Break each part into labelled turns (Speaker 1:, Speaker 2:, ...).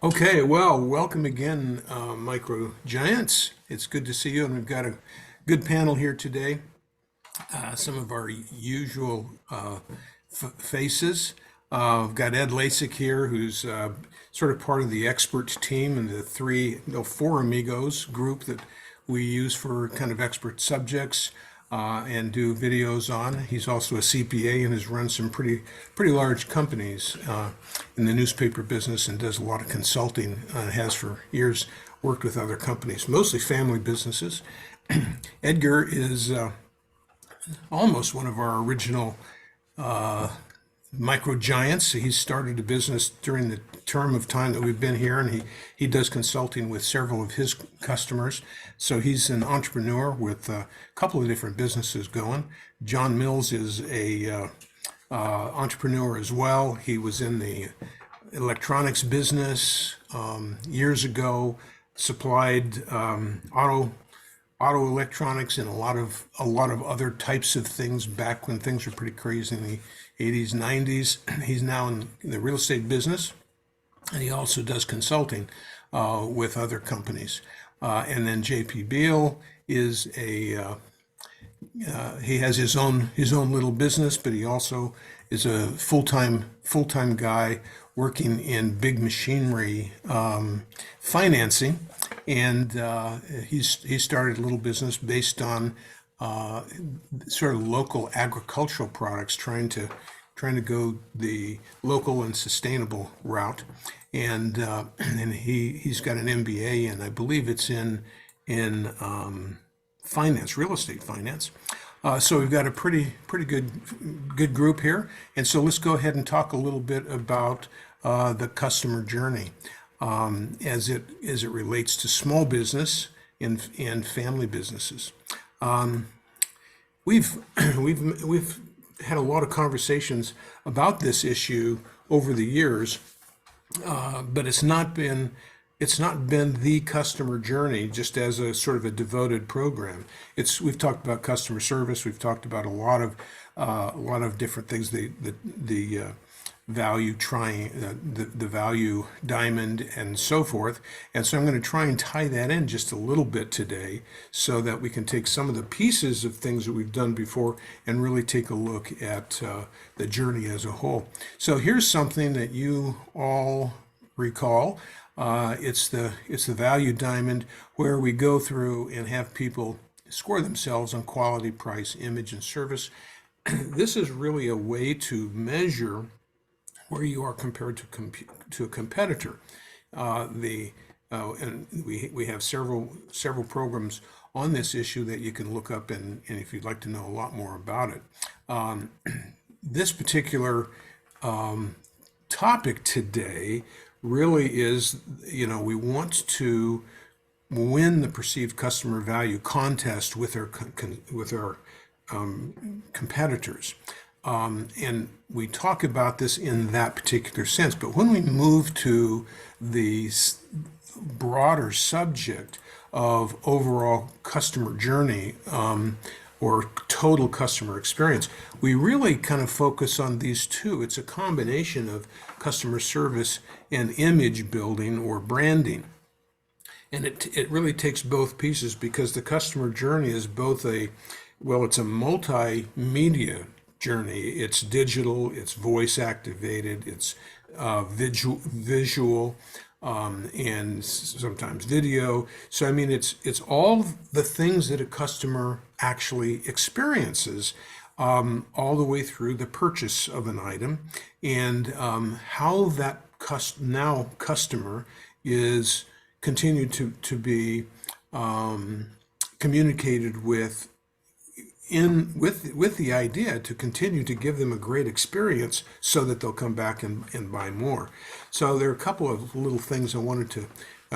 Speaker 1: Okay, well, welcome again, MicroGiants. It's good to see you, and we've got a good panel here today. Some of our usual faces. We've got Ed Lasak here, who's sort of part of the expert team and the four amigos group that we use for kind of expert subjects and do videos on. He's also a CPA and has run some pretty large companies in the newspaper business and does a lot of consulting. Has for years worked with other companies, mostly family businesses. Edgar is almost one of our original MicroGiants. He started a business during the term of time that we've been here, and he does consulting with several of his customers. So he's an entrepreneur with a couple of different businesses going. John Mills is a entrepreneur as well. He was in the electronics business years ago, supplied auto electronics and a lot of other types of things back when things were pretty crazy in the 80s, 90s. He's now in the real estate business, and he also does consulting with other companies. And then JP Beal is he has his own little business, but he also is a full-time guy working in big machinery financing, and he started a little business based on sort of local agricultural products, trying to go the local and sustainable route, and he's got an MBA, and I believe it's in finance, real estate finance. So we've got a pretty good group here, and so let's go ahead and talk a little bit about the customer journey as it relates to small business and family businesses. We've we've had a lot of conversations about this issue over the years, but it's not been the customer journey just as a sort of a devoted program. We've talked about customer service. We've talked about a lot of different things. The value the value diamond and so forth. And so I'm going to try and tie that in just a little bit today so that we can take some of the pieces of things that we've done before and really take a look at the journey as a whole. So here's something that you all recall. It's the value diamond, where we go through and have people score themselves on quality, price, image, and service. This is really a way to measure where you are compared to a competitor. And we have several programs on this issue that you can look up, and if you'd like to know a lot more about it. This particular topic today really is, we want to win the perceived customer value contest with our competitors. And we talk about this in that particular sense. But when we move to the broader subject of overall customer journey, or total customer experience, we really kind of focus on these two. It's a combination of customer service and image building or branding. And it really takes both pieces, because the customer journey is it's a multimedia journey. It's digital, it's voice activated, it's visual, and sometimes video. So I mean, it's all the things that a customer actually experiences, all the way through the purchase of an item, and how that customer is continued to be communicated with with the idea to continue to give them a great experience so that they'll come back and buy more. So there are a couple of little things I wanted to,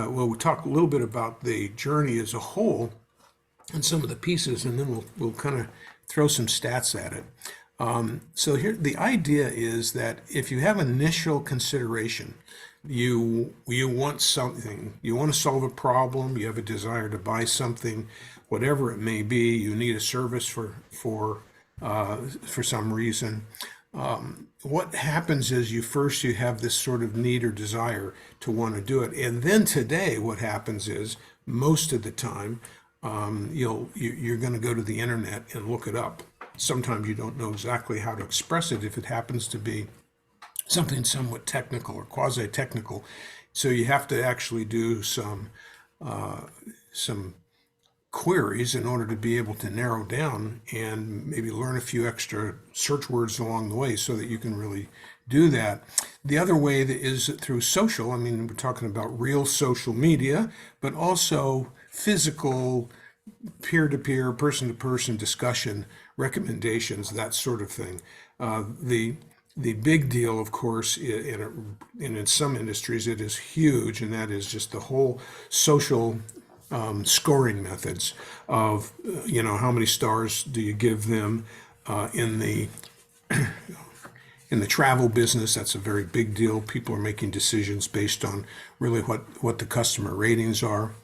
Speaker 1: we'll talk a little bit about the journey as a whole and some of the pieces, and then we'll kind of throw some stats at it. So here, the idea is that if you have initial consideration, you want something, you want to solve a problem, you have a desire to buy something, whatever it may be, you need a service for some reason. what happens is you have this sort of need or desire to want to do it, and then today what happens is most of the time you're going to go to the internet and look it up. Sometimes you don't know exactly how to express it if it happens to be something somewhat technical or quasi-technical. So you have to actually do some queries in order to be able to narrow down and maybe learn a few extra search words along the way so that you can really do that. The other way that is through social. I mean, we're talking about real social media, but also physical, peer-to-peer, person-to-person discussion, recommendations, that sort of thing. The big deal, of course, in some industries, it is huge, and that is just the whole social scoring methods of, how many stars do you give them in the travel business. That's a very big deal. People are making decisions based on really what the customer ratings are.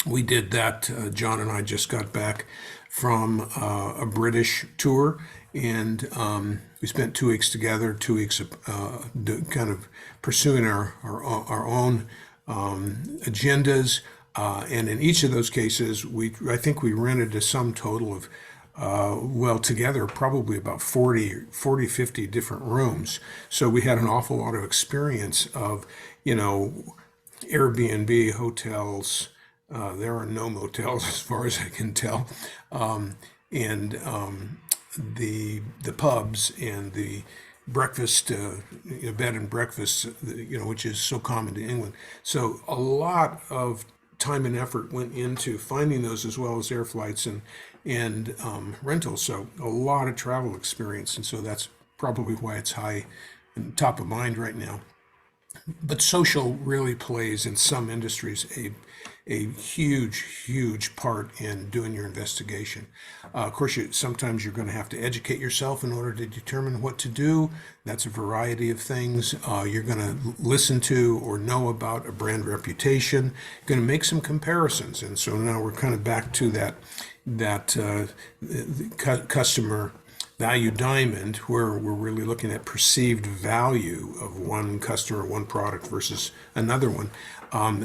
Speaker 1: We did that. John and I just got back from a British tour, and we spent 2 weeks together, 2 weeks kind of pursuing our own agendas. And in each of those cases, I think we rented a sum total of, together, probably about 50 different rooms. So we had an awful lot of experience of, Airbnb, hotels. There are no motels as far as I can tell. And the pubs and the breakfast, bed and breakfast, which is so common to England. So a lot of time and effort went into finding those, as well as air flights and rentals. So a lot of travel experience, and so that's probably why it's high and top of mind right now. But social really plays in some industries a huge part in doing your investigation. Of course, sometimes you're going to have to educate yourself in order to determine what to do. That's a variety of things. You're going to listen to or know about a brand reputation. You're going to make some comparisons, and so now we're kind of back to that customer value diamond, where we're really looking at perceived value of one customer, one product versus another one.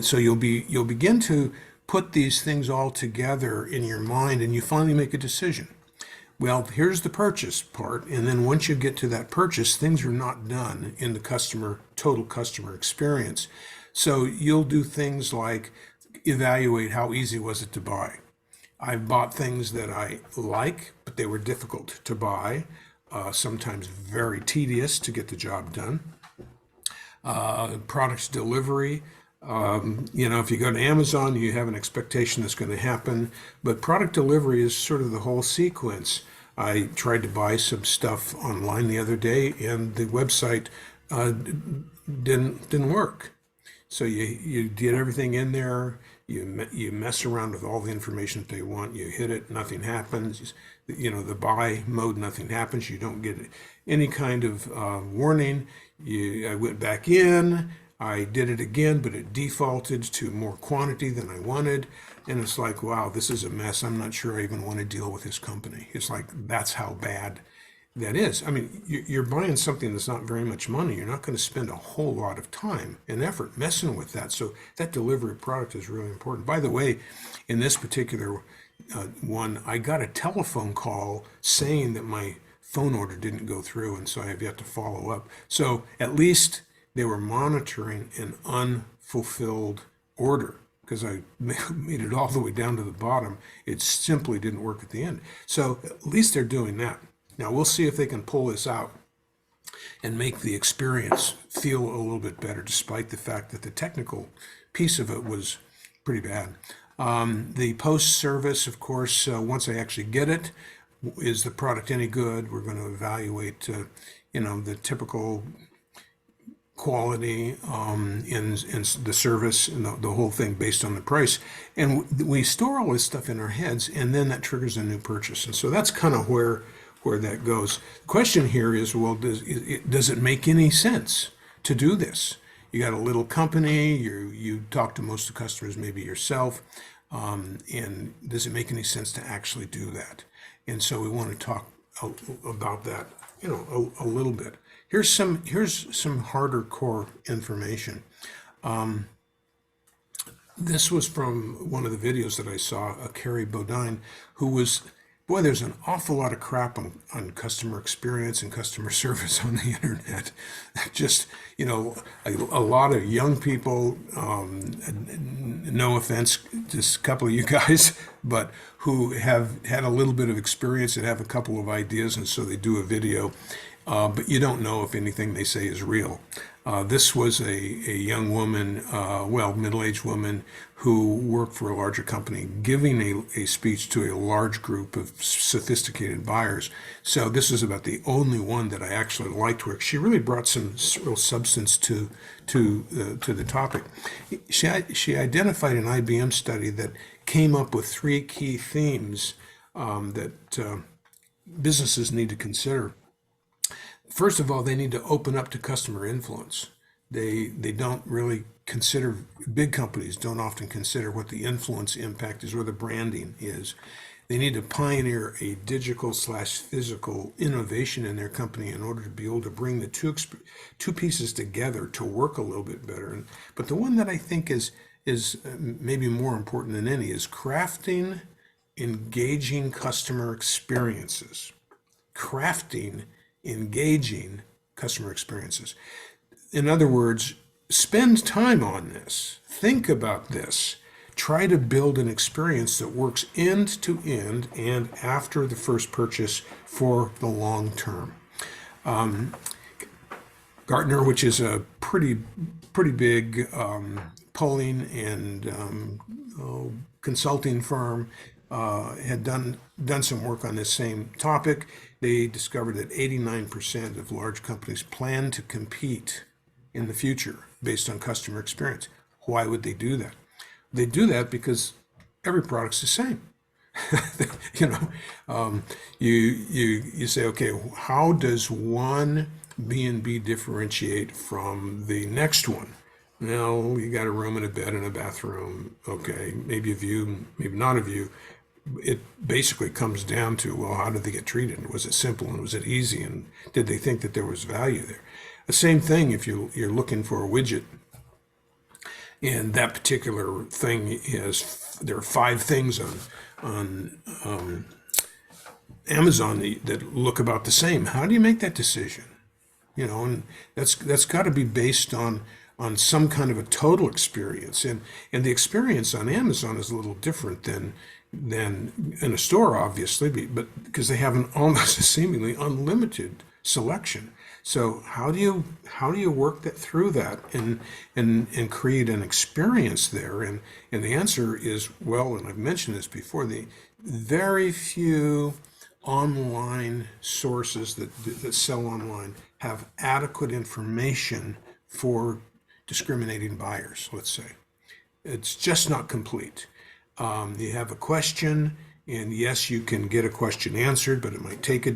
Speaker 1: So you'll begin to put these things all together in your mind, and you finally make a decision. Well, here's the purchase part, and then once you get to that purchase, things are not done in the total customer experience. So you'll do things like evaluate how easy was it to buy. I've bought things that I like, but they were difficult to buy, sometimes very tedious to get the job done. Products delivery. If you go to Amazon, you have an expectation that's going to happen, but product delivery is sort of the whole sequence. I tried to buy some stuff online the other day, and the website didn't work. So you did everything in there. You mess around with all the information that they want. You hit it, nothing happens. The buy mode, nothing happens. You don't get any kind of warning. I went back in. I did it again, but it defaulted to more quantity than I wanted. And it's like, wow, this is a mess. I'm not sure I even want to deal with this company. It's like, that's how bad that is. I mean, you're buying something that's not very much money. You're not going to spend a whole lot of time and effort messing with that. So that delivery product is really important. By the way, in this particular one, I got a telephone call saying that my phone order didn't go through, and so I have yet to follow up. So at least they were monitoring an unfulfilled order, because I made it all the way down to the bottom. It simply didn't work at the end. So at least they're doing that. Now we'll see if they can pull this out and make the experience feel a little bit better, despite the fact that the technical piece of it was pretty bad. The post-service, of course, once I actually get it, is the product any good? We're going to evaluate, the typical quality in the service and the whole thing based on the price. And we store all this stuff in our heads, and then that triggers a new purchase. And so that's kind of where that goes. The question here is, well, does it make any sense to do this? You got a little company, you talk to most of the customers, maybe yourself, and does it make any sense to actually do that? And so we want to talk about that a little bit. Here's some harder core information. This was from one of the videos that I saw, Carrie Bodine, who was, boy, there's an awful lot of crap on customer experience and customer service on the internet. Just, a lot of young people, no offense, just a couple of you guys, but who have had a little bit of experience and have a couple of ideas, and so they do a video, but you don't know if anything they say is real. This was a young woman, middle-aged woman, who worked for a larger company, giving a speech to a large group of sophisticated buyers. So this is about the only one that I actually liked where she really brought some real substance to the topic. She identified an IBM study that came up with 3 key themes that businesses need to consider. First of all, they need to open up to customer influence. They don't really consider, big companies don't often consider what the influence impact is or the branding is. They need to pioneer a digital/physical innovation in their company in order to be able to bring the two pieces together to work a little bit better. But the one that I think is maybe more important than any is crafting engaging customer experiences. Crafting engaging customer experiences. In other words, spend time on this. Think about this. Try to build an experience that works end to end and after the first purchase for the long term. Gartner, which is a pretty big polling and consulting firm, had done some work on this same topic. They discovered that 89% of large companies plan to compete in the future based on customer experience. Why would they do that? They do that because every product's the same. You say, okay, how does one B&B differentiate from the next one? Well, you got a room and a bed and a bathroom. Okay, maybe a view, maybe not a view. It basically comes down to, well, how did they get treated? Was it simple and was it easy? And did they think that there was value there? The same thing if you're looking for a widget. And that particular thing there are 5 things on Amazon that look about the same. How do you make that decision? And that's got to be based on some kind of a total experience. And the experience on Amazon is a little different than in a store, obviously, but because they have an almost seemingly unlimited selection. So how do you work through that and create an experience there? And the answer is, well, and I've mentioned this before, the very few online sources that sell online have adequate information for discriminating buyers, let's say. It's just not complete. You have a question, and yes, you can get a question answered, but it might take a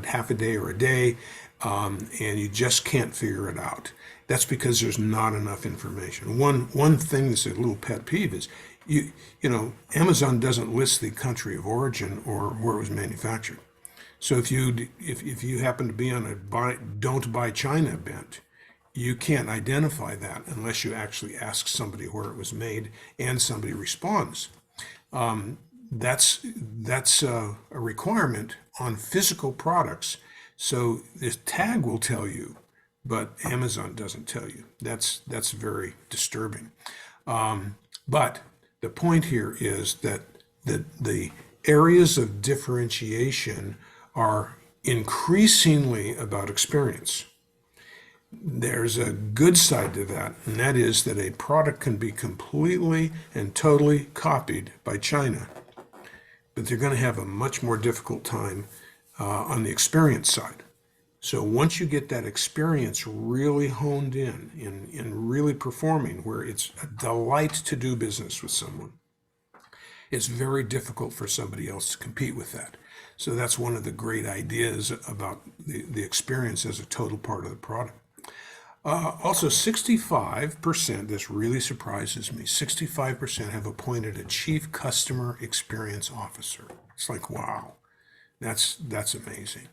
Speaker 1: half a day or a day, and you just can't figure it out. That's because there's not enough information. One thing that's a little pet peeve is, Amazon doesn't list the country of origin or where it was manufactured. So if you happen to be on a don't buy China bent, you can't identify that unless you actually ask somebody where it was made and somebody responds. That's a requirement on physical products. So this tag will tell you, but Amazon doesn't tell you. That's very disturbing. But the point here is that the areas of differentiation are increasingly about experience. There's a good side to that, and that is that a product can be completely and totally copied by China, but they're going to have a much more difficult time on the experience side. So once you get that experience really honed in really performing, where it's a delight to do business with someone, it's very difficult for somebody else to compete with that. So that's one of the great ideas about the experience as a total part of the product. Also, 65%, this really surprises me, 65% have appointed a chief customer experience officer. It's like, wow, that's amazing.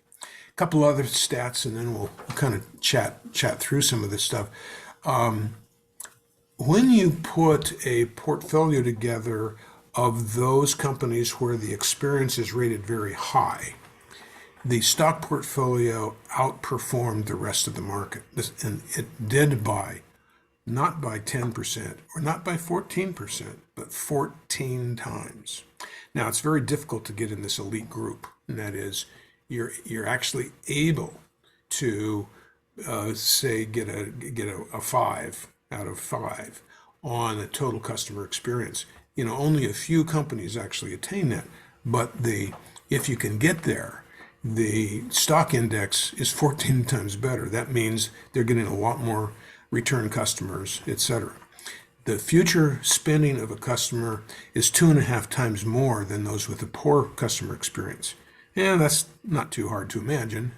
Speaker 1: couple other stats, and then we'll kind of chat through some of this stuff. When you put a portfolio together of those companies where the experience is rated very high, the stock portfolio outperformed the rest of the market. And it did not by 10% or not by 14%, but 14 times. Now, it's very difficult to get in this elite group, and that is you're actually able to say get a 5 out of 5 on a total customer experience. Only a few companies actually attain that, but if you can get there, the stock index is 14 times better. That means they're getting a lot more return customers, etc. The future spending of a customer is 2.5 times more than those with a poor customer experience. And that's not too hard to imagine,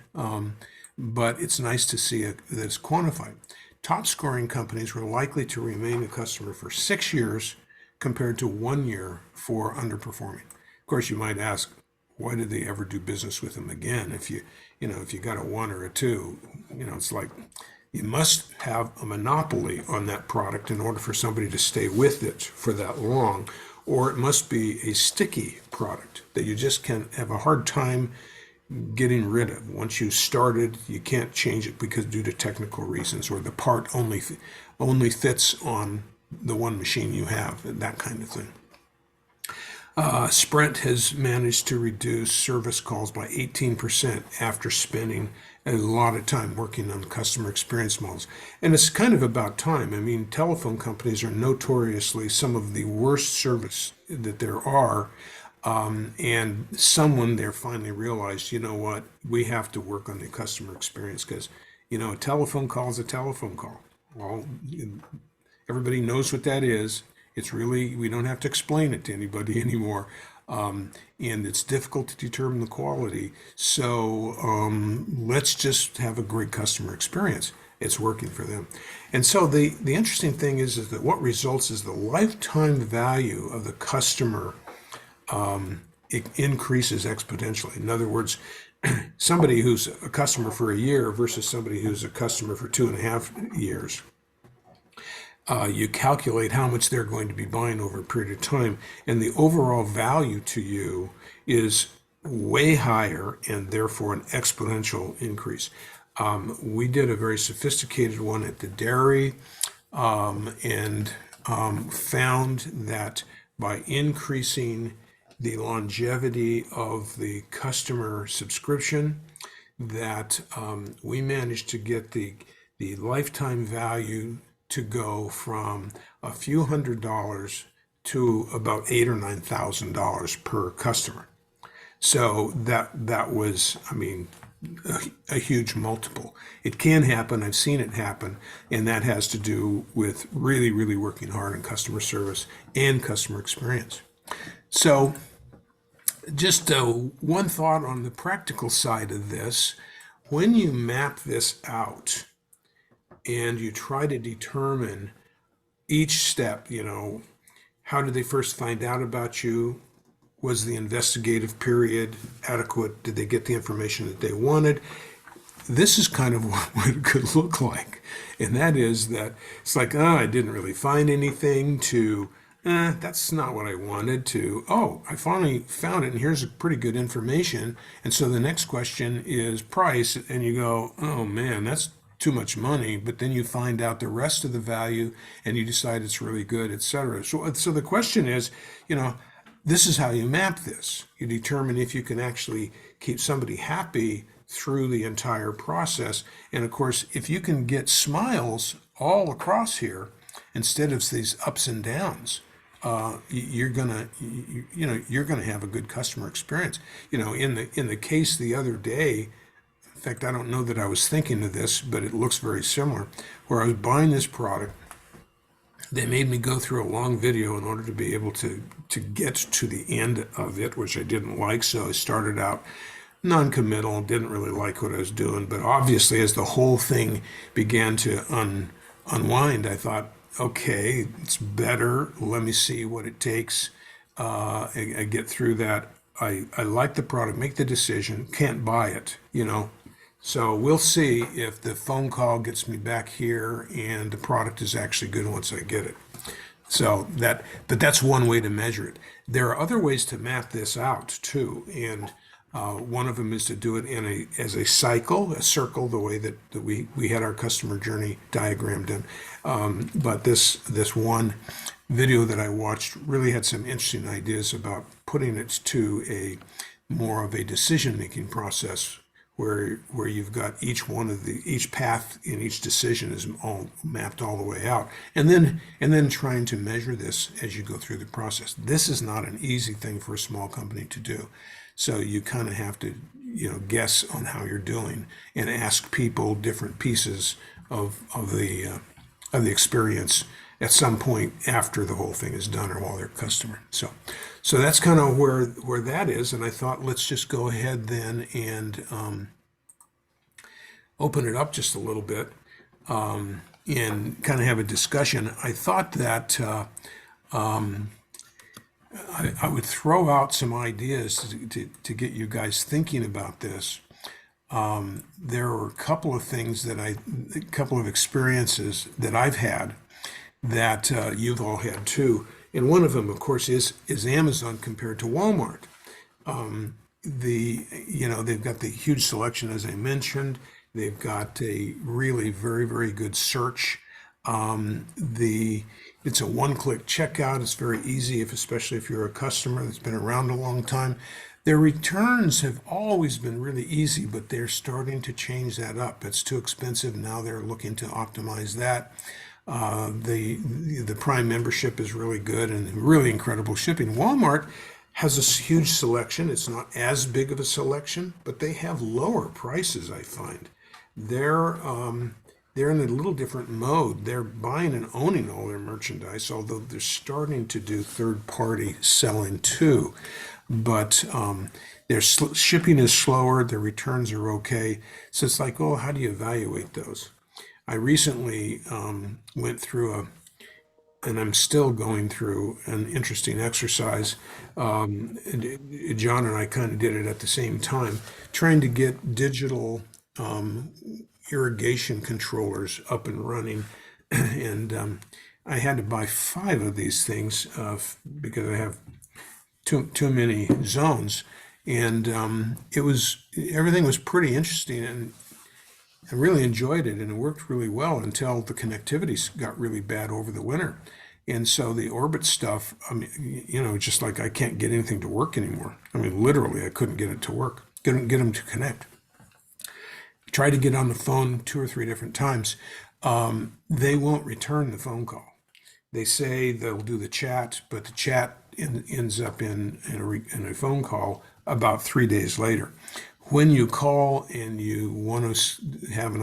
Speaker 1: but it's nice to see that it's quantified. Top scoring companies were likely to remain a customer for 6 years compared to 1 year for underperforming. Of course, you might ask, why did they ever do business with them again? If you got a 1 or a 2, it's like you must have a monopoly on that product in order for somebody to stay with it for that long, or it must be a sticky product that you just can have a hard time getting rid of. Once you started, you can't change it because due to technical reasons, or the part only fits on the one machine you have, that kind of thing. Sprint has managed to reduce service calls by 18% after spending a lot of time working on customer experience models. And it's kind of about time. I mean, telephone companies are notoriously some of the worst service that there are. And someone there finally realized, you know what, we have to work on the customer experience because, a telephone call is a telephone call. Well, everybody knows what that is. It's really, we don't have to explain it to anybody anymore. And it's difficult to determine the quality. So let's just have a great customer experience. It's working for them. And so the interesting thing is that what results is the lifetime value of the customer it increases exponentially. In other words, somebody who's a customer for a year versus somebody who's a customer for 2.5 years. You calculate how much they're going to be buying over a period of time, and the overall value to you is way higher and therefore an exponential increase. We did a very sophisticated one at the dairy and found that by increasing the longevity of the customer subscription, that we managed to get the lifetime value to go from a few $100s to about $8,000 or $9,000 per customer. So that was, a huge multiple. It can happen. I've seen it happen, and that has to do with really, really working hard on customer service and customer experience. So just one thought on the practical side of this. When you map this out and you try to determine each step, how did they first find out about you? Was the investigative period adequate? Did they get the information that they wanted? This is kind of what it could look like. And that is that it's like, I didn't really find anything, to that's not what I wanted, to, I finally found it and here's a pretty good information. And so the next question is price, and you go, oh man, that's too much money. But then you find out the rest of the value and you decide it's really good, etc. So the question is, this is how you map this. You determine if you can actually keep somebody happy through the entire process. And of course, if you can get smiles all across here instead of these ups and downs, you're gonna have a good customer experience. In the case the other day, in fact, I don't know that I was thinking of this, but it looks very similar, where I was buying this product. They made me go through a long video in order to be able to get to the end of it, which I didn't like. So I started out non-committal, didn't really like what I was doing. But obviously, as the whole thing began to unwind, I thought, okay, it's better. Let me see what it takes. I get through that. I like the product, make the decision, can't buy it, So we'll see if the phone call gets me back here and the product is actually good once I get it. But that's one way to measure it. There are other ways to map this out too, and one of them is to do it as a cycle, a circle, the way that we had our customer journey diagrammed in. But this one video that I watched really had some interesting ideas about putting it to a more of a decision-making process where you've got each path in each decision is all mapped all the way out, and then trying to measure this as you go through the process. This is not an easy thing for a small company to do, so you kind of have to guess on how you're doing and ask people different pieces of the experience at some point after the whole thing is done or while they're a customer. So that's kind of where that is. And I thought, let's just go ahead then and open it up just a little bit and kind of have a discussion. I thought that I would throw out some ideas to get you guys thinking about this. There were a couple of things a couple of experiences that I've had that you've all had too. And one of them, of course, is Amazon compared to Walmart. They've got the huge selection, as I mentioned. They've got a really very, very good search. It's a one-click checkout. It's very easy, especially if you're a customer that's been around a long time. Their returns have always been really easy, but they're starting to change that up. It's too expensive. Now they're looking to optimize that. The Prime membership is really good and really incredible shipping. Walmart has a huge selection. It's not as big of a selection, but they have lower prices, I find. They're in a little different mode. They're buying and owning all their merchandise, although they're starting to do third-party selling too. But their shipping is slower, their returns are okay. So it's like, oh, how do you evaluate those? I recently went through and I'm still going through an interesting exercise. John and I kind of did it at the same time, trying to get digital irrigation controllers up and running. And I had to buy 5 of these things because I have too many zones. And everything was pretty interesting, and I really enjoyed it, and it worked really well until the connectivity got really bad over the winter. And so the orbit stuff, I mean, just like I can't get anything to work anymore. I mean, literally, I couldn't get it to work, couldn't get them to connect. Tried to get on the phone 2 or 3 different times. They won't return the phone call. They say they'll do the chat, but the chat ends up in a phone call about 3 days later. When you call and you want to have an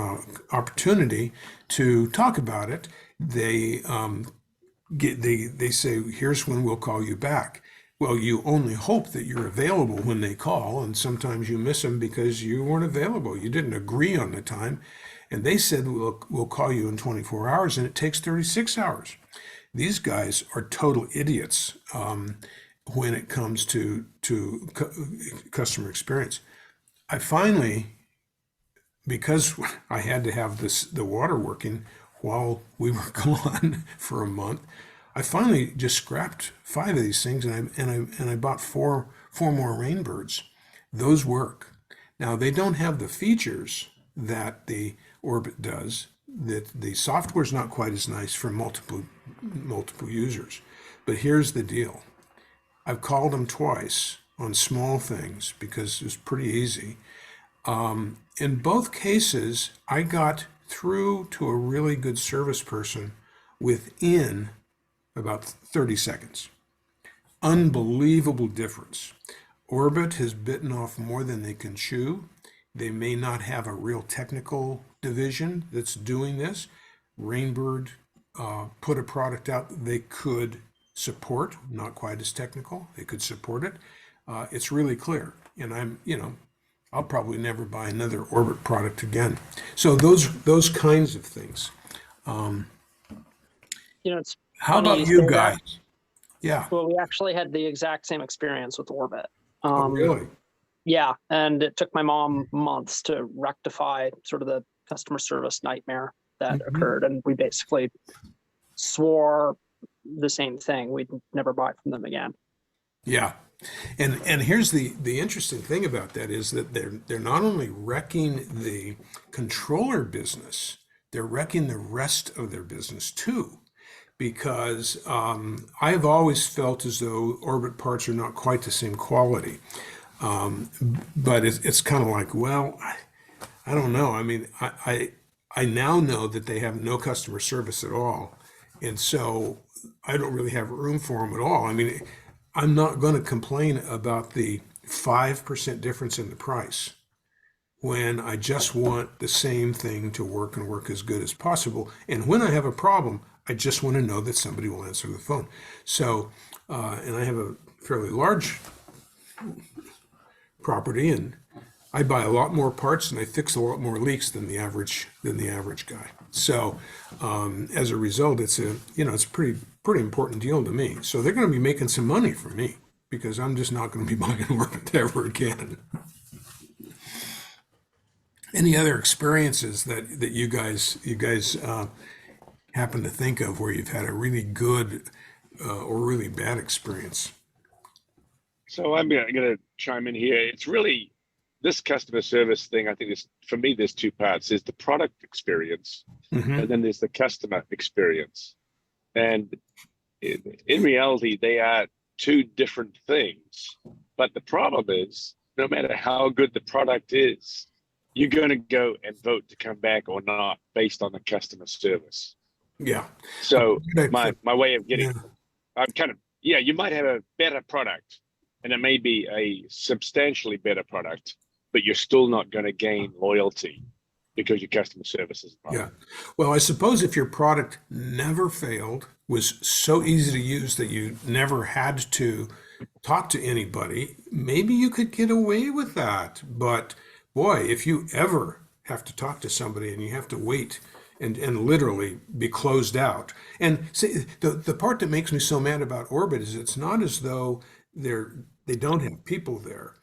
Speaker 1: opportunity to talk about it, they say, here's when we'll call you back. Well, you only hope that you're available when they call, and sometimes you miss them because you weren't available. You didn't agree on the time. And they said, we'll call you in 24 hours, and it takes 36 hours. These guys are total idiots when it comes to customer experience. I finally, because I had to have the water working while we were gone for a month, I finally just scrapped 5 of these things, and I bought four more Rainbirds. Those work. Now they don't have the features that the Orbit does. That the software's not quite as nice for multiple users. But here's the deal. I've called them twice on small things because it was pretty easy. In both cases, I got through to a really good service person within about 30 seconds. Unbelievable difference. Orbit has bitten off more than they can chew. They may not have a real technical division that's doing this. Rainbird put a product out they could support, not quite as technical. They could support it. It's really clear. And I'll probably never buy another Orbit product again. So those kinds of things.
Speaker 2: It's
Speaker 1: How
Speaker 2: funny
Speaker 1: about you
Speaker 2: say that.
Speaker 1: guys? Yeah.
Speaker 2: Well, we actually had the exact same experience with Orbit.
Speaker 1: Oh, really?
Speaker 2: Yeah, and it took my mom months to rectify sort of the customer service nightmare that
Speaker 1: Mhm.
Speaker 2: occurred, and we basically swore the same thing. We'd never buy from them again.
Speaker 1: Yeah. And here's the interesting thing about that is that they're not only wrecking the controller business, they're wrecking the rest of their business too. Because I've always felt as though Orbit parts are not quite the same quality. Um, but it's kind of like, well, I don't know. I mean, I now know that they have no customer service at all, and so I don't really have room for them at all. I mean, I'm not going to complain about the 5% difference in the price when I just want the same thing to work and work as good as possible. And when I have a problem, I just want to know that somebody will answer the phone. So, and I have a fairly large property, and I buy a lot more parts and I fix a lot more leaks than the average guy. So, as a result, it's a pretty important deal to me. So they're going to be making some money for me because I'm just not going to be buying Orbit ever again. Any other experiences that you guys happen to think of where you've had a really good or really bad experience?
Speaker 3: So I'm going to chime in here. It's really this customer service thing. I think is for me, there's two parts. There's the product experience,
Speaker 1: Hmm.
Speaker 3: and then there's the customer experience. And in reality, they are two different things. But the problem is, no matter how good the product is, you're going to go and vote to come back or not based on the customer service.
Speaker 1: Yeah.
Speaker 3: So
Speaker 1: Okay.
Speaker 3: my way of
Speaker 1: Yeah.
Speaker 3: getting, I'm kind of, yeah, you might have a better product and it may be a substantially better product, but you're still not going to gain loyalty because your customer service is a
Speaker 1: Yeah.
Speaker 3: problem.
Speaker 1: Well, I suppose if your product never failed, was so easy to use that you never had to talk to anybody, maybe you could get away with that. But boy, if you ever have to talk to somebody and you have to wait and literally be closed out. And see, the part that makes me so mad about Orbit is it's not as though they don't have people there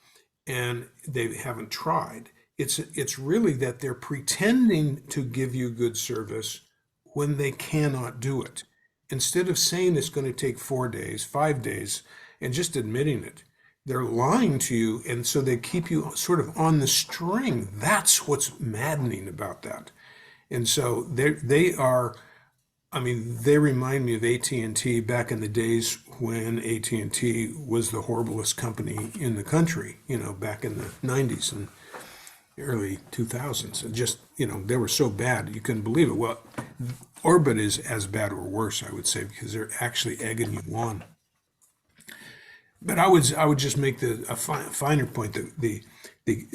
Speaker 1: and they haven't tried. It's really that they're pretending to give you good service when they cannot do it. Instead of saying it's going to take 4 days, 5 days, and just admitting it, they're lying to you, and so they keep you sort of on the string. That's what's maddening about that. And so they are. I mean, they remind me of AT&T back in the days when AT&T was the horriblest company in the country, back in the 90s and early 2000s. And just, they were so bad, you couldn't believe it. Well, Orbit is as bad or worse, I would say, because they're actually egging you on. But I would just make finer point that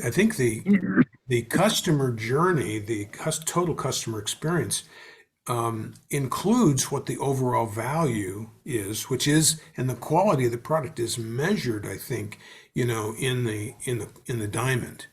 Speaker 1: I think the customer journey, the total customer experience includes what the overall value is, which is, and the quality of the product is measured, I think, in the diamond,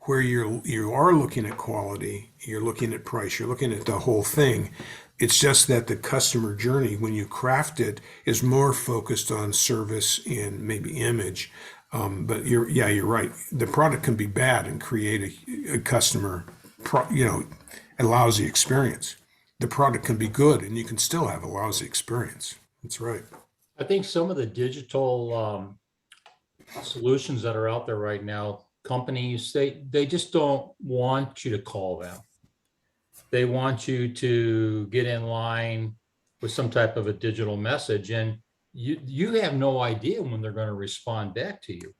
Speaker 1: where you are looking at quality, you're looking at price, you're looking at the whole thing. It's just that the customer journey, when you craft it, is more focused on service and maybe image. But you're right. The product can be bad and create a customer, a lousy experience. The product can be good and you can still have a lousy experience. That's right.
Speaker 4: I think some of the digital solutions that are out there right now, companies, they just don't want you to call them. They want you to get in line with some type of a digital message, and you have no idea when they're going to respond back to you.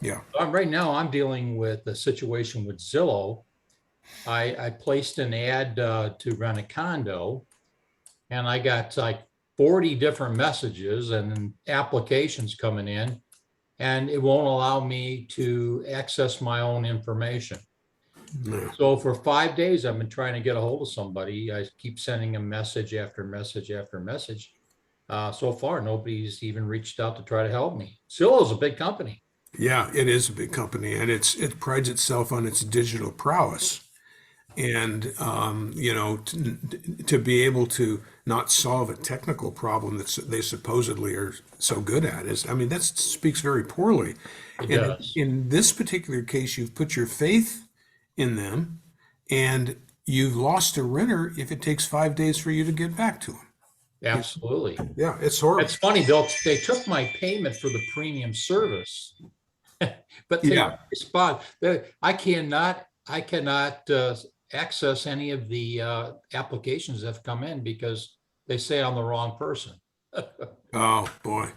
Speaker 1: Yeah.
Speaker 4: Right now, I'm dealing with a situation with Zillow. I placed an ad to rent a condo, and I got like 40 different messages and applications coming in, and it won't allow me to access my own information.
Speaker 1: No.
Speaker 4: So for 5 days, I've been trying to get a hold of somebody. I keep sending a message after message after message. So far, nobody's even reached out to try to help me. Zillow's a big company.
Speaker 1: Yeah, it is a big company and it prides itself on its digital prowess. And to be able to not solve a technical problem that they supposedly are so good at. Is, I mean, that speaks very poorly.
Speaker 4: It
Speaker 1: And
Speaker 4: does.
Speaker 1: in this particular case, you've put your faith in them, and you've lost a renter if it takes 5 days for you to get back to them.
Speaker 4: Absolutely.
Speaker 1: Yeah, it's horrible.
Speaker 4: It's funny, they took my payment for the premium service, but they
Speaker 1: Yeah.
Speaker 4: respond. I cannot access any of the applications that have come in because they say I'm the wrong person.
Speaker 1: Oh boy.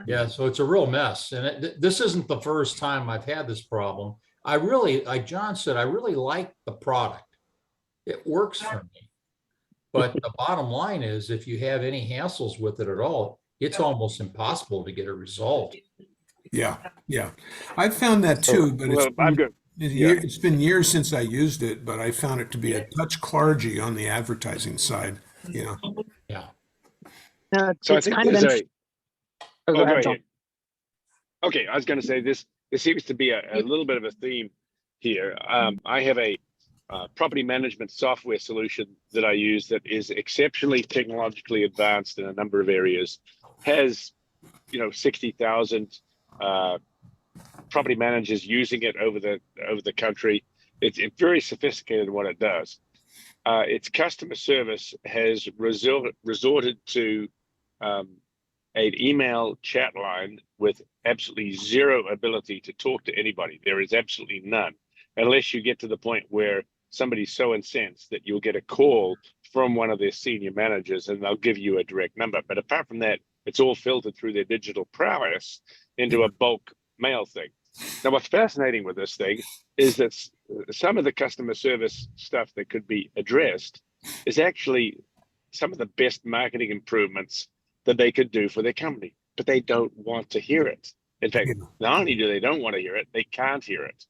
Speaker 4: Yeah, so it's a real mess. And this isn't the first time I've had this problem. Like John said, I really like the product. It works for me. But the bottom line is, if you have any hassles with it at all, it's almost impossible to get a result.
Speaker 1: Yeah, yeah. I've found that too, but
Speaker 3: Well, I'm good.
Speaker 1: it's been years since I used it, but I found it to be a touch clergy on the advertising side.
Speaker 4: Yeah.
Speaker 3: So I
Speaker 2: It's
Speaker 3: think
Speaker 2: kind of
Speaker 3: there's
Speaker 2: interesting. Oh, go ahead, John.
Speaker 3: Okay, I was going to say this. There seems to be a little bit of a theme here. I have a property management software solution that I use that is exceptionally technologically advanced in a number of areas. Has 60,000 property managers using it over the country. It's very sophisticated in what it does. Its customer service has resorted to an email chat line with absolutely zero ability to talk to anybody. There is absolutely none, unless you get to the point where somebody's so incensed that you'll get a call from one of their senior managers and they'll give you a direct number. But apart from that, it's all filtered through their digital prowess into a bulk mail thing. Now, what's fascinating with this thing is that some of the customer service stuff that could be addressed is actually some of the best marketing improvements that they could do for their company, but they don't want to hear it. In fact, not only do they don't want to hear it, they can't hear it.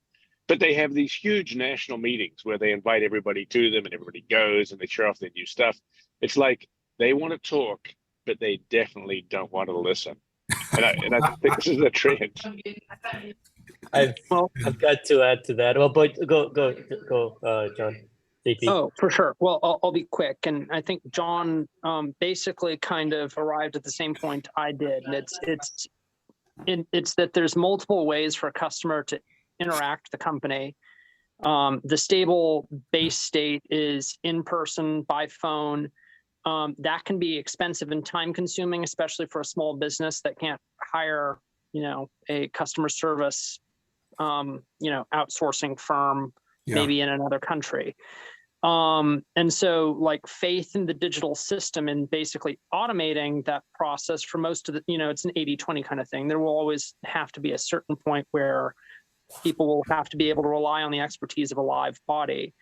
Speaker 3: But they have these huge national meetings where they invite everybody to them and everybody goes and they show off their new stuff. It's like they want to talk, but they definitely don't want to listen. And I think this is a trend.
Speaker 5: I've got to add to that. Well, but go, John. JP.
Speaker 2: Oh, for sure. Well, I'll be quick. And I think John basically kind of arrived at the same point I did. And it's that there's multiple ways for a customer to interact with the company. The stable base state is in person, by phone. That can be expensive and time consuming, especially for a small business that can't hire, a customer service, outsourcing firm, maybe in another country. And so like faith in the digital system and basically automating that process for most of the, it's an 80-20 kind of thing. There will always have to be a certain point where people will have to be able to rely on the expertise of a live body.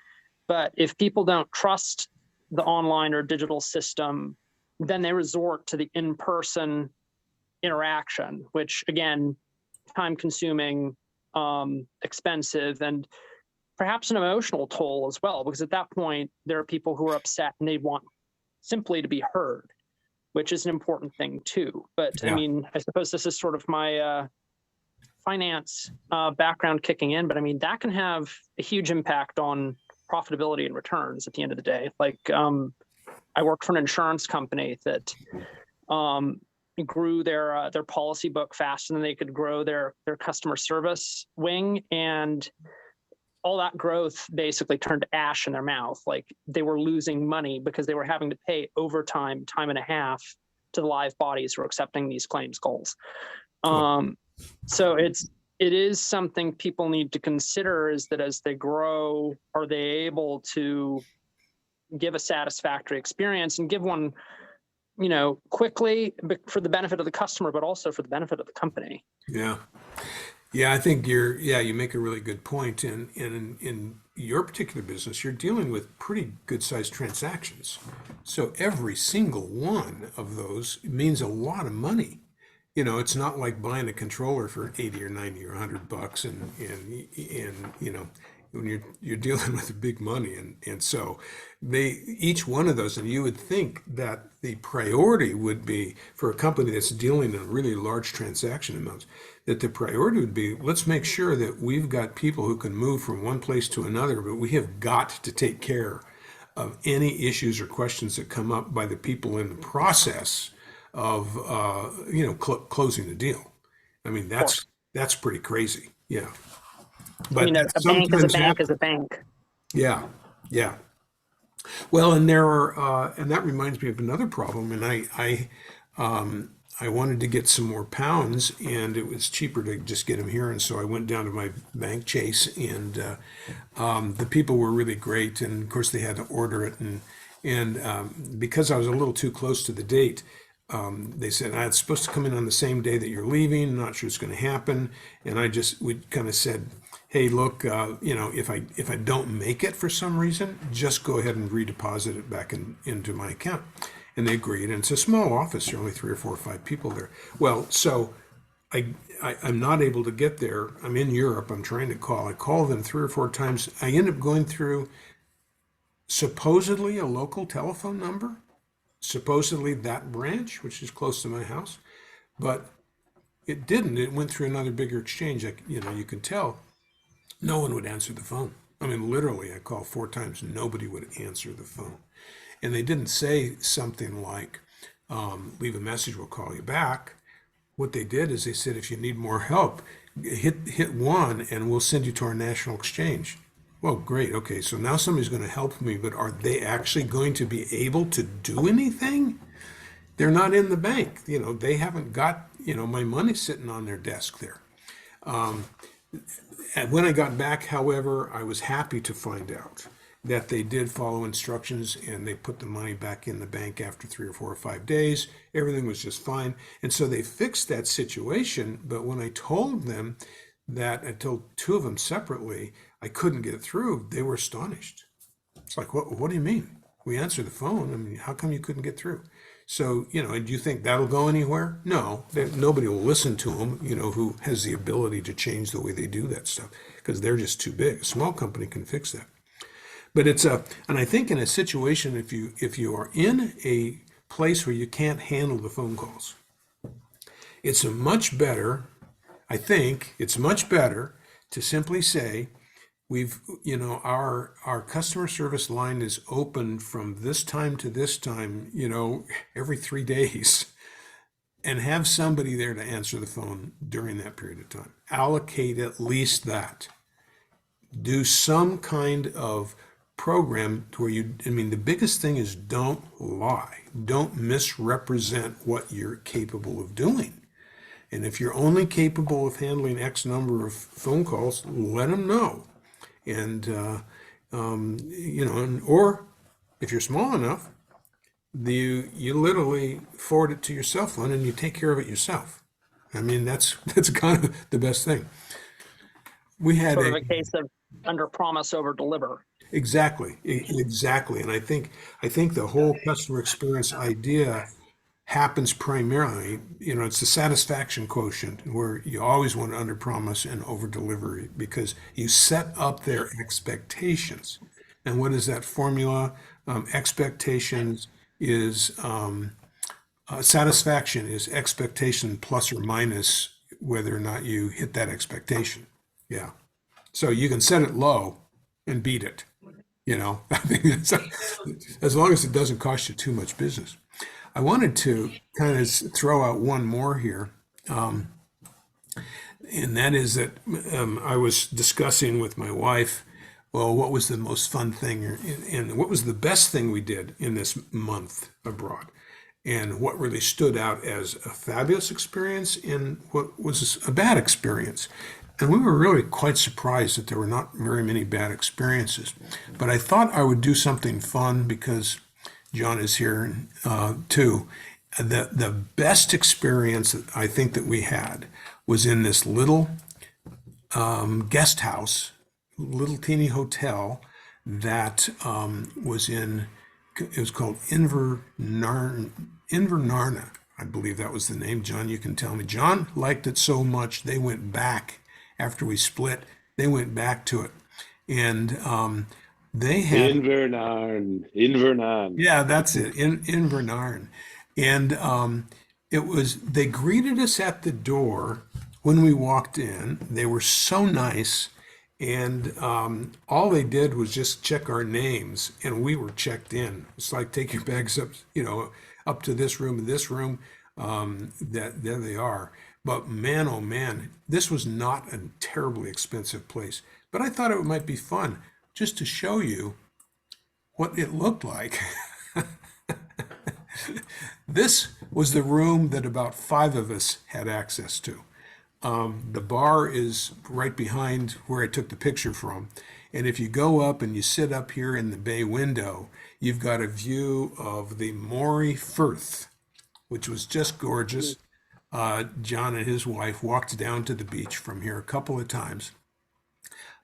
Speaker 2: But if people don't trust the online or digital system, then they resort to the in-person interaction, which again, time consuming, expensive, and perhaps an emotional toll as well, because at that point, there are people who are upset and they want simply to be heard, which is an important thing too. But I mean, I suppose this is sort of my finance background kicking in, but I mean, that can have a huge impact on profitability and returns at the end of the day. Like I worked for an insurance company that grew their policy book faster than they could grow their customer service wing, and all that growth basically turned ash in their mouth. Like they were losing money because they were having to pay overtime, time and a half to the live bodies who are accepting these claims goals. So it is something people need to consider, is that as they grow, are they able to give a satisfactory experience and give one, quickly for the benefit of the customer, but also for the benefit of the company.
Speaker 1: Yeah. Yeah, I think you make a really good point. And in your particular business, you're dealing with pretty good sized transactions. So every single one of those means a lot of money. It's not like buying a controller for 80 or 90 or $100 and when you're dealing with big money. And so each one of those, and you would think that the priority would be for a company that's dealing in really large transaction amounts, that the priority would be, let's make sure that we've got people who can move from one place to another, but we have got to take care of any issues or questions that come up by the people in the process of closing the deal. I mean, that's pretty crazy. Yeah. But
Speaker 2: a bank is a
Speaker 1: sometimes
Speaker 2: bank is a bank.
Speaker 1: yeah, yeah. Well, and there are, and that reminds me of another problem. And I wanted to get some more pounds, and it was cheaper to just get them here. And so I went down to my bank, Chase, and the people were really great. And of course, they had to order it, and because I was a little too close to the date, they said it's supposed to come in on the same day that you're leaving. I'm not sure it's going to happen. And we kind of said, hey, look, if I don't make it for some reason, just go ahead and redeposit it back into my account. And they agreed. And it's a small office. There are only 3 or 4 or 5 people there. Well, so I'm not able to get there. I'm in Europe. I'm trying to call. I call them 3 or 4 times. I end up going through supposedly a local telephone number, supposedly that branch, which is close to my house, but it didn't. It went through another bigger exchange. You could tell no one would answer the phone. I mean, literally, I called 4 times. Nobody would answer the phone. And they didn't say something like, leave a message, we'll call you back. What they did is they said, if you need more help, hit 1 and we'll send you to our national exchange. Well, great. Okay, so now somebody's going to help me, but are they actually going to be able to do anything? They're not in the bank. They haven't got, my money sitting on their desk there. And when I got back, however, I was happy to find out that they did follow instructions and they put the money back in the bank after 3 or 4 or 5 days. Everything was just fine. And so they fixed that situation. But when I told them that, I told 2 of them separately, I couldn't get through, they were astonished. It's like, what do you mean? We answered the phone. I mean, how come you couldn't get through? So, do you think that'll go anywhere? No, nobody will listen to them, who has the ability to change the way they do that stuff, because they're just too big. A small company can fix that. But and I think in a situation, if you are in a place where you can't handle the phone calls, it's much better to simply say, our customer service line is open from this time to this time, every 3 days, and have somebody there to answer the phone during that period of time. Allocate at least that. Do some kind of program where the biggest thing is don't lie. Don't misrepresent what you're capable of doing. And if you're only capable of handling X number of phone calls, let them know. And, or if you're small enough, you literally forward it to your cell phone and you take care of it yourself. I mean, that's kind of the best thing. We had
Speaker 2: sort of a case of under promise, over deliver.
Speaker 1: Exactly. And I think the whole customer experience idea happens primarily, it's the satisfaction quotient, where you always want to under promise and over deliver, because you set up their expectations. And what is that formula? Expectations is satisfaction is expectation plus or minus whether or not you hit that expectation. Yeah. So you can set it low and beat it. I think that's, as long as it doesn't cost you too much business. I wanted to kind of throw out one more here, and that is that I was discussing with my wife, well, what was the most fun thing and what was the best thing we did in this month abroad, and what really stood out as a fabulous experience and what was a bad experience. And we were really quite surprised that there were not very many bad experiences. But I thought I would do something fun because John is here too. The best experience that I think that we had was in this little guest house, little teeny hotel that was it was called Invernarna. I believe that was the name. John, you can tell me. John liked it so much, they went back. After we split, they went back to it, and they had Invernan. Yeah, that's it, Invernan, and they greeted us at the door when we walked in. They were so nice, And all they did was just check our names, and we were checked in. It's like take your bags up, up to this room and this room. That there they are. But man, oh man, this was not a terribly expensive place. But I thought it might be fun just to show you what it looked like. This was the room that about 5 of us had access to. The bar is right behind where I took the picture from. And if you go up and you sit up here in the bay window, you've got a view of the Moray Firth, which was just gorgeous. John and his wife walked down to the beach from here a couple of times.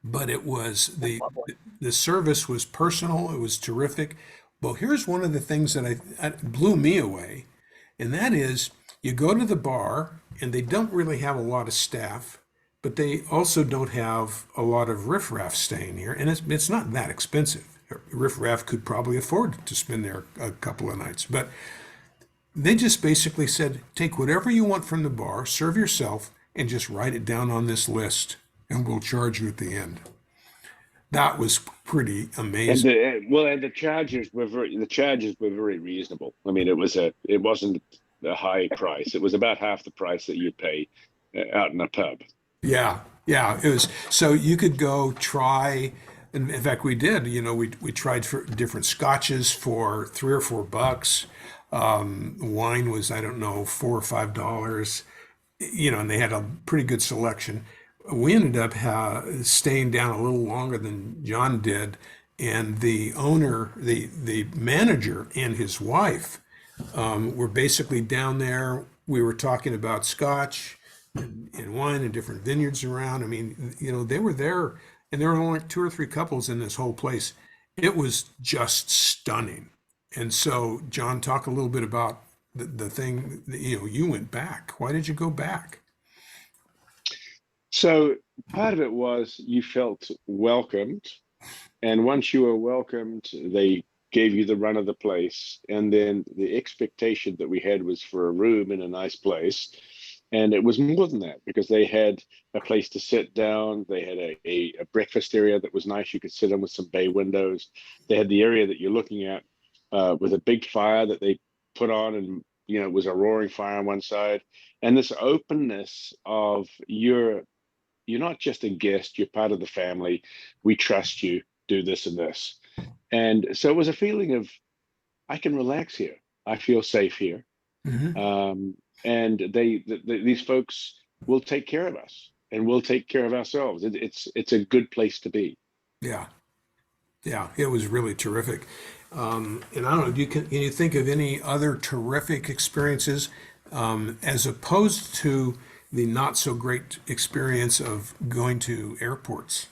Speaker 1: But it was the service was personal. It was terrific. Well, here's one of the things that blew me away, and that is you go to the bar and they don't really have a lot of staff, but they also don't have a lot of riffraff staying here, and it's not that expensive. Riffraff could probably afford to spend there a couple of nights, but they just basically said, take whatever you want from the bar, serve yourself, and just write it down on this list, and we'll charge you at the end. That was pretty amazing.
Speaker 3: And the charges were very reasonable. I mean, it wasn't a high price. It was about half the price that you'd pay out in a pub.
Speaker 1: Yeah, it was. So you could go try. And in fact, we did. We tried for different scotches for $3 or $4. Wine was, I don't know, $4 or $5. And they had a pretty good selection. We ended up staying down a little longer than John did, and the owner, the manager, and his wife were basically down there. We were talking about scotch and wine and different vineyards around. I mean, they were there, and there were only 2 or 3 couples in this whole place. It was just stunning. And so, John, talk a little bit about the thing that, you went back. Why did you go back?
Speaker 3: So part of it was you felt welcomed, and once you were welcomed, they gave you the run of the place. And then the expectation that we had was for a room in a nice place. And it was more than that, because they had a place to sit down. They had a breakfast area that was nice. You could sit in with some bay windows. They had the area that you're looking at with a big fire that they put on, and it was a roaring fire on one side. And this openness of you're not just a guest, you're part of the family. We trust you, do this and this. And so it was a feeling of, I can relax here. I feel safe here. Mm-hmm. And these folks will take care of us, and we'll take care of ourselves. It's a good place to be.
Speaker 1: Yeah, it was really terrific. And I don't know, can you think of any other terrific experiences as opposed to the not so great experience of going to airports?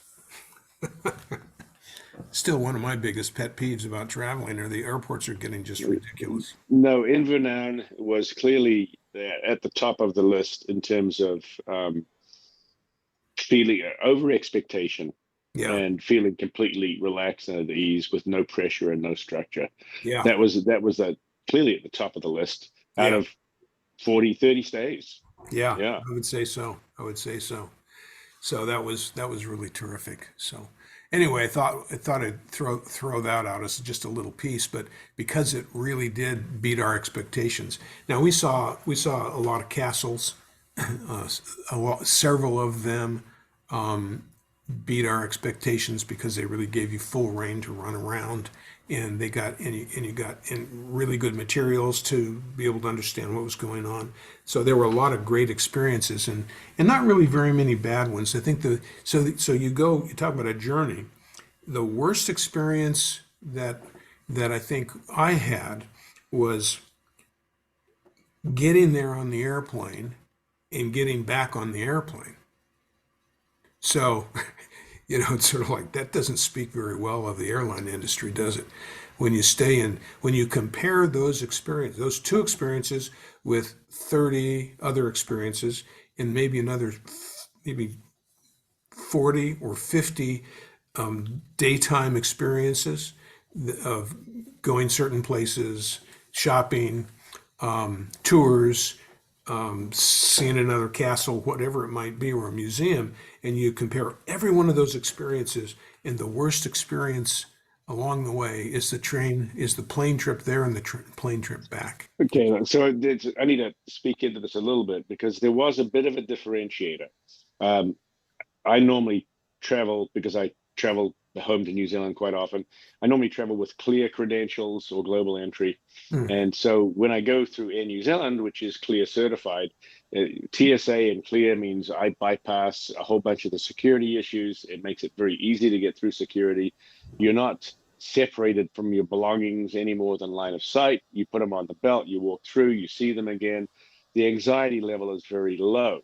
Speaker 1: Still, one of my biggest pet peeves about traveling are the airports are getting just ridiculous.
Speaker 3: No, Invernan was clearly at the top of the list in terms of feeling over expectation. Yeah. And feeling completely relaxed and at ease with no pressure and no structure. Yeah. That was clearly at the top of the list out of 40, 30 stays.
Speaker 1: Yeah. I would say so. So that was really terrific. So anyway, I thought I'd throw that out as just a little piece, but because it really did beat our expectations. Now we saw a lot of castles, several of them beat our expectations because they really gave you full reign to run around, and you got really good materials to be able to understand what was going on. So there were a lot of great experiences and not really very many bad ones. I think so you talk about a journey. The worst experience that I think I had was getting there on the airplane and getting back on the airplane. So, it's sort of like that doesn't speak very well of the airline industry, does it? When you compare those 2 experiences with 30 other experiences and maybe 40 or 50 daytime experiences of going certain places, shopping, tours, seeing another castle, whatever it might be, or a museum, and you compare every one of those experiences, and the worst experience along the way is the plane trip there and the plane trip back.
Speaker 3: Okay, so I need to speak into this a little bit because there was a bit of a differentiator. Um, I normally travel because I travel home to New Zealand quite often. I normally travel with clear credentials or global entry.
Speaker 1: Mm.
Speaker 3: And so when I go through Air New Zealand, which is clear certified, TSA and clear means I bypass a whole bunch of the security issues. It makes it very easy to get through security. You're not separated from your belongings any more than line of sight. You put them on the belt, you walk through, you see them again. The anxiety level is very low.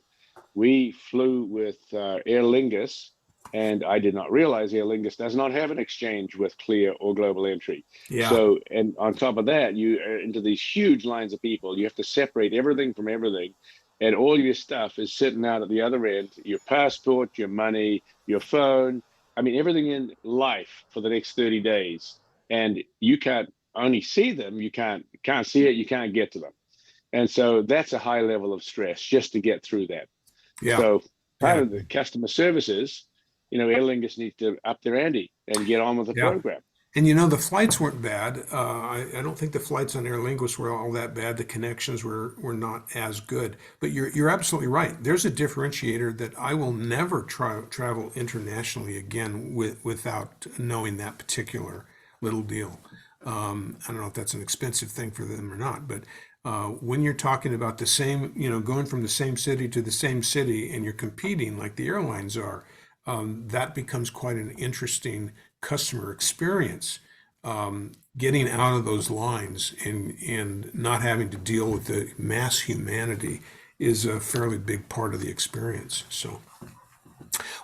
Speaker 3: We flew with Aer Lingus, and I did not realize Aer Lingus does not have an exchange with clear or global entry.
Speaker 1: Yeah.
Speaker 3: So, and on top of that, you are into these huge lines of people. You have to separate everything from everything, and all your stuff is sitting out at the other end. Your passport, your money, your phone. I mean, everything in life for the next 30 days, and you can't only see them. You can't see it. You can't get to them, and so that's a high level of stress just to get through that.
Speaker 1: Yeah.
Speaker 3: So part
Speaker 1: Yeah.
Speaker 3: of the customer services, Aer Lingus needs to up their ante and get on with the
Speaker 1: Yeah.
Speaker 3: program.
Speaker 1: And the flights weren't bad. I don't think the flights on Aer Lingus were all that bad. The connections were not as good. But you're absolutely right. There's a differentiator that I will never travel internationally again without knowing that particular little deal. I don't know if that's an expensive thing for them or not, but when you're talking about the same, going from the same city to the same city, and you're competing like the airlines are, that becomes quite an interesting customer experience. Getting out of those lines and not having to deal with the mass humanity is a fairly big part of the experience. So,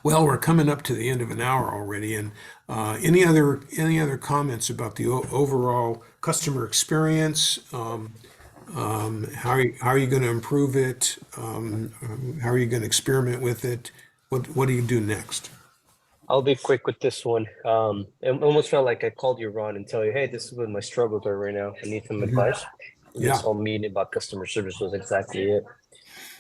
Speaker 1: well, we're coming up to the end of an hour already, and any other comments about the overall customer experience? How are you going to improve it? How are you going to experiment with it? What do you do next?
Speaker 5: I'll be quick with this one. It almost felt like I called you, Ron, and tell you, hey, this is what my struggles are right now. I need some advice.
Speaker 1: Yeah.
Speaker 5: This whole meeting about customer service was exactly it.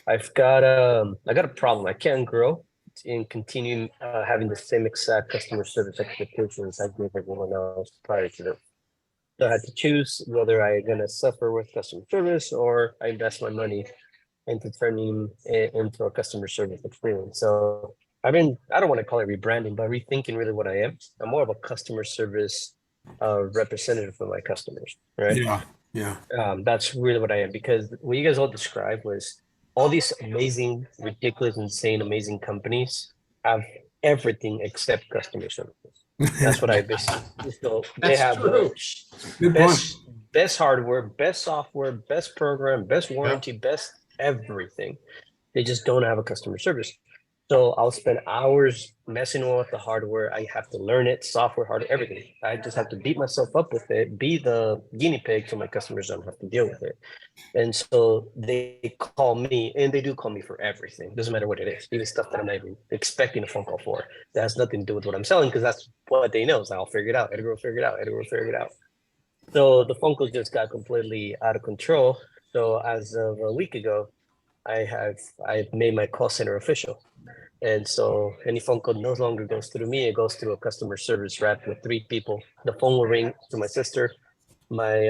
Speaker 5: I got a problem. I can't grow in continuing having the same exact customer service expectations I gave everyone else prior to this. So I had to choose whether I'm gonna suffer with customer service or I invest my money into turning it into a customer service experience. So I don't want to call it rebranding, but rethinking really what I am. I'm more of a customer service representative for my customers, right?
Speaker 1: Yeah. Yeah.
Speaker 5: That's really what I am, because what you guys all described was all these amazing, ridiculous, insane, amazing companies have everything except customer service. That's what I basically. So they
Speaker 4: That's
Speaker 5: have
Speaker 4: true.
Speaker 1: Good point.
Speaker 5: best hardware, best software, best program, best warranty, best everything. They just don't have a customer service. So I'll spend hours messing with the hardware. I have to learn it, software, hardware, everything. I just have to beat myself up with it, be the guinea pig so my customers don't have to deal with it. And so they call me, and they do call me for everything. Doesn't matter what it is, even stuff that I'm not even expecting a phone call for. That has nothing to do with what I'm selling, because that's what they know. So I'll figure it out. Edgar will figure it out. Edgar will figure it out. So the phone calls just got completely out of control. So as of a week ago, I've made my call center official. And so any phone call no longer goes through me. It goes through a customer service rep with 3 people. The phone will ring to my sister, my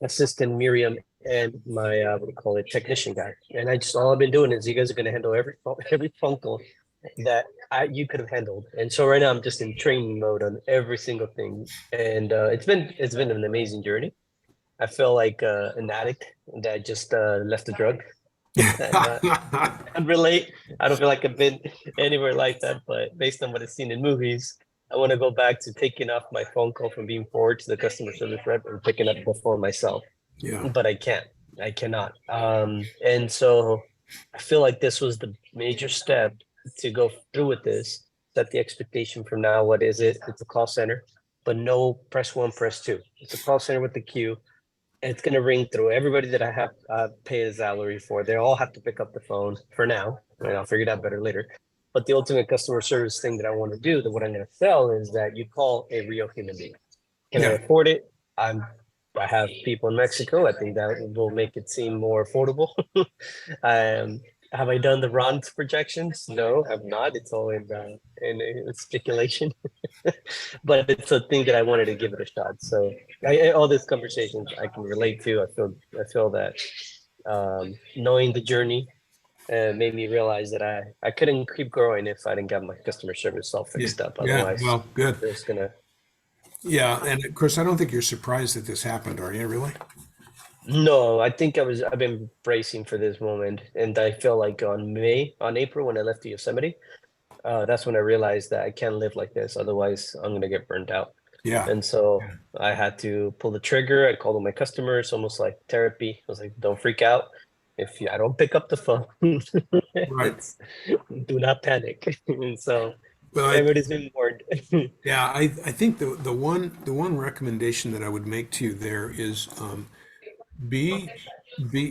Speaker 5: assistant Miriam, and my what do you call it, technician guy. And all I've been doing is you guys are going to handle every phone call that you could have handled. And so right now I'm just in training mode on every single thing. And it's been an amazing journey. I feel like an addict that just left the drug. And relate. I don't feel like I've been anywhere like that, but based on what I've seen in movies, I want to go back to taking off my phone call from being forwarded to the customer service rep and picking up the phone myself.
Speaker 1: Yeah.
Speaker 5: But I cannot. And so I feel like this was the major step to go through with this. Set the expectation from now. What is it? It's a call center, but no press 1, press 2. It's a call center with the queue. It's going to ring through everybody that I have paid a salary for. They all have to pick up the phone for now. Right? I'll figure it out better later. But the ultimate customer service thing that I want to do, that what I'm going to sell, is that you call a real human being. Can I afford it? I'm I have people in Mexico. I think that will make it seem more affordable. Have I done the Ron projections? No, I've not. It's all in speculation, but it's a thing that I wanted to give it a shot. So all these conversations I can relate to. I feel that knowing the journey made me realize that I couldn't keep growing if I didn't get my customer service all fixed up.
Speaker 1: Yeah,
Speaker 5: Otherwise,
Speaker 1: well, good.
Speaker 5: it's gonna.
Speaker 1: Yeah, and of course, I don't think you're surprised that this happened, are you? Really?
Speaker 5: No, I think I've been bracing for this moment, and I feel like on April when I left Yosemite, that's when I realized that I can't live like this. Otherwise, I'm gonna get burnt out.
Speaker 1: Yeah.
Speaker 5: And so I had to pull the trigger. I called all my customers, almost like therapy. I was like, "Don't freak out. If I don't pick up the phone,
Speaker 1: Right.
Speaker 5: do not panic." And so
Speaker 1: Well,
Speaker 5: everybody's been warned.
Speaker 1: yeah, I think the one recommendation that I would make to you there is be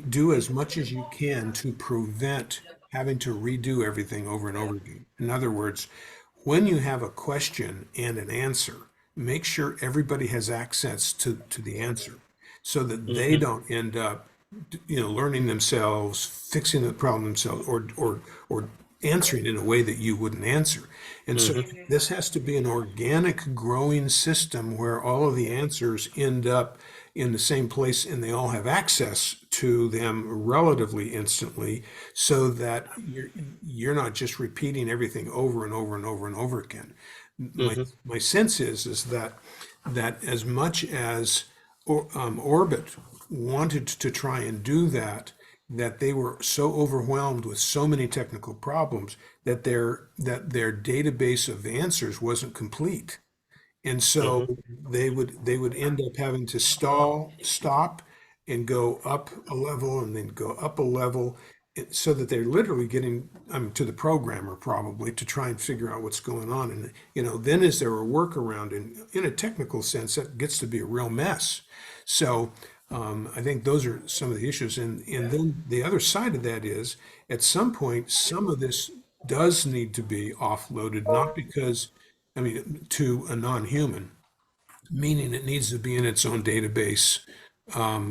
Speaker 1: do as much as you can to prevent having to redo everything over and over again. In other words, when you have a question and an answer, make sure everybody has access to the answer so that they don't end up learning themselves, fixing the problem themselves, or answering in a way that you wouldn't answer. And so this has to be an organic growing system where all of the answers end up in the same place and they all have access to them relatively instantly so that you're not just repeating everything over and over and over and over again. My sense is that as much as Orbit wanted to try and do that, that they were so overwhelmed with so many technical problems that their database of answers wasn't complete. And so they would end up having to stop, and go up a level and then go up a level so that they're literally getting to the programmer probably to try and figure out what's going on. And then is there a workaround? And in a technical sense, that gets to be a real mess. So I think those are some of the issues. And then the other side of that is at some point, some of this does need to be offloaded, not because, to a non-human, meaning it needs to be in its own database,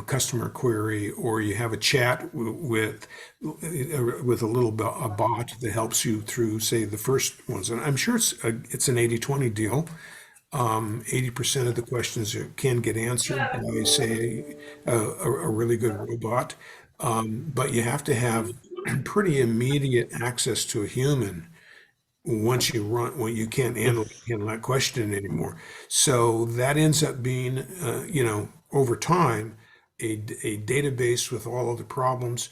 Speaker 1: customer query, or you have a chat with a a bot that helps you through, say, the first ones. And I'm sure it's an 80-20 deal. 80% of the questions can get answered by, say, a really good robot. But you have to have pretty immediate access to a human once you run, when you can't handle that question anymore. So that ends up being, over time, a database with all of the problems.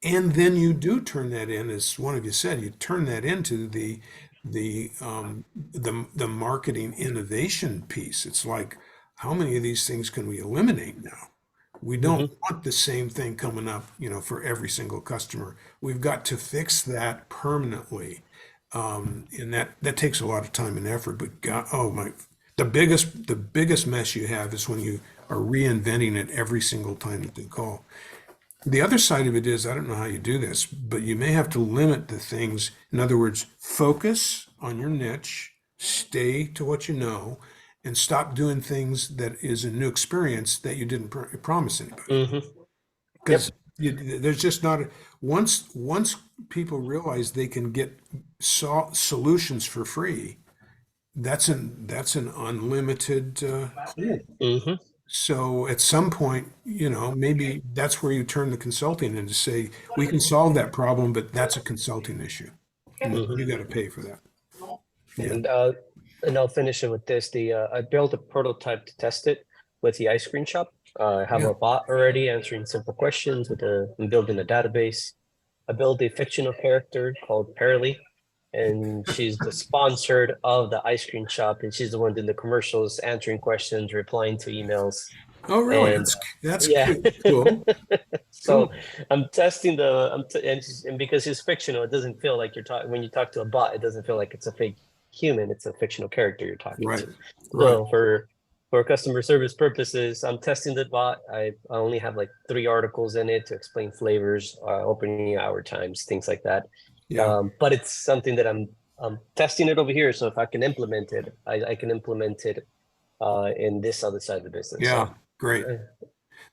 Speaker 1: And then you do turn that in, as one of you said, you turn that into the marketing innovation piece. It's like, how many of these things can we eliminate now? We don't want the same thing coming up, for every single customer. We've got to fix that permanently. And that takes a lot of time and effort, but God, the biggest mess you have is when you are reinventing it every single time that they call. The other side of it is, I don't know how you do this, but you may have to limit the things. In other words, focus on your niche, stay to what you know, and stop doing things that is a new experience that you didn't promise anybody. Because there's just not once people realize they can get solutions for free, that's an unlimited pool. So at some point, maybe that's where you turn the consulting in to say, we can solve that problem, but that's a consulting issue. You got to pay for that. Yeah.
Speaker 5: And I'll finish it with this. I built a prototype to test it with the ice cream shop. I have a bot already answering simple questions I'm building a database. I built a fictional character called Pearly, and she's the sponsored of the ice cream shop, and she's the one doing the commercials, answering questions, replying to emails.
Speaker 1: Oh, really?
Speaker 5: And
Speaker 1: that's cool.
Speaker 5: So I'm testing and because it's fictional, it doesn't feel like you're talking. When you talk to a bot, it doesn't feel like it's a fake human. It's a fictional character you're talking to. So for customer service purposes, I'm testing the bot. I only have like 3 articles in it to explain flavors, opening hour times, things like that. But it's something that I'm testing it over here. So if I can implement it, I can implement it in this other side of the business.
Speaker 1: Yeah. Great.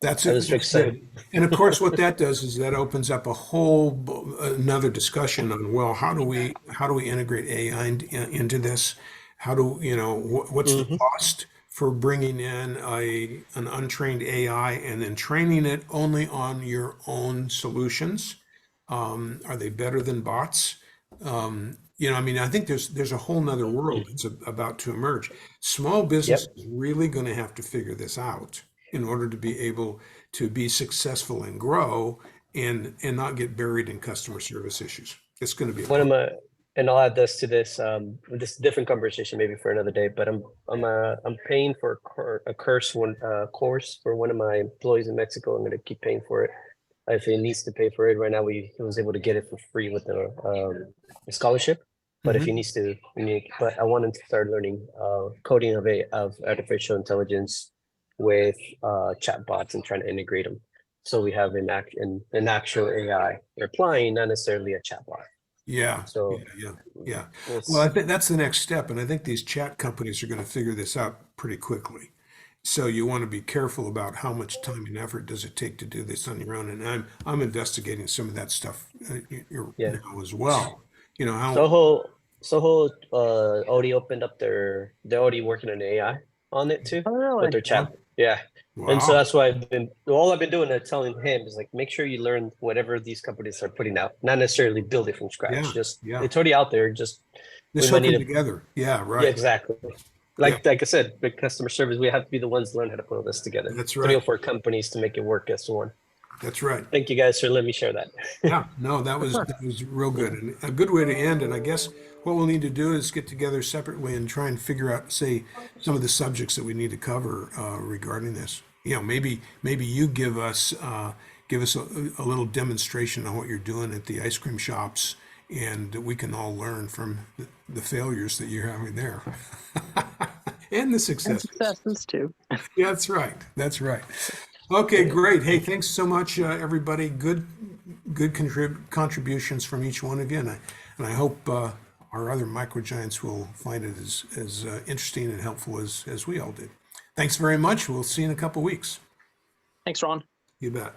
Speaker 1: That's
Speaker 5: I
Speaker 1: it.
Speaker 5: was
Speaker 1: That's
Speaker 5: excited.
Speaker 1: good. And of course, what that does is that opens up a whole another discussion on, well, how do we integrate AI into this? How do what's the
Speaker 5: Hmm.
Speaker 1: cost for bringing in an untrained AI and then training it only on your own solutions? Are they better than bots? I mean, I think there's a whole nother world that's about to emerge. Small business
Speaker 5: Yep.
Speaker 1: is really going to have to figure this out in order to be able to be successful and grow and not get buried in customer service issues. It's going to be a
Speaker 5: One of
Speaker 1: problem.
Speaker 5: my, and I'll add this to this. This different conversation maybe for another day. But I'm paying for a course for one of my employees in Mexico. I'm going to keep paying for it. If he needs to pay for it right now, he was able to get it for free with a scholarship. But if he needs to, but I want him to start learning coding of artificial intelligence with chatbots and trying to integrate them. So we have an actual AI replying, not necessarily a chatbot.
Speaker 1: Yeah,
Speaker 5: So
Speaker 1: yeah. Well, I
Speaker 5: it's
Speaker 1: think that's the next step, and I think these chat companies are going to figure this out pretty quickly. So you want to be careful about how much time and effort does it take to do this on your own. And I'm investigating some of that stuff
Speaker 5: yeah.
Speaker 1: now as well. You know how
Speaker 5: Soho already opened up they're already working on AI on it too
Speaker 2: Oh,
Speaker 5: with
Speaker 2: really?
Speaker 5: their chat. Yeah. And so
Speaker 1: wow.
Speaker 5: that's why all I've been doing is telling him is like, make sure you learn whatever these companies are putting out, not necessarily build it from scratch.
Speaker 1: Yeah,
Speaker 5: Just
Speaker 1: yeah.
Speaker 5: it's already out there. Just we
Speaker 1: Let's
Speaker 5: might
Speaker 1: hook
Speaker 5: need
Speaker 1: them
Speaker 5: to,
Speaker 1: together. Yeah,
Speaker 5: yeah,
Speaker 1: right.
Speaker 5: exactly.
Speaker 1: Yeah,
Speaker 5: Like I said, with customer service, we have to be the ones to learn how to put all this together.
Speaker 1: that's
Speaker 5: 3 or
Speaker 1: right.
Speaker 5: 4 companies to make it work as one.
Speaker 1: That's right.
Speaker 5: Thank you guys for letting me share that.
Speaker 1: Yeah, no, that was real good and a good way to end. And I guess what we'll need to do is get together separately and try and figure out, say, some of the subjects that we need to cover regarding this. Maybe you give us a little demonstration on what you're doing at the ice cream shops, and we can all learn from the failures that you're having there and the
Speaker 2: And
Speaker 1: successes.
Speaker 2: successes too.
Speaker 1: Yeah, that's right. That's right. Okay, great. Hey, thanks so much, everybody. Good contributions from each one of you, and I hope our other microgiants will find it as interesting and helpful as we all did. Thanks very much. We'll see you in a couple weeks.
Speaker 2: Thanks, Ron.
Speaker 1: You bet.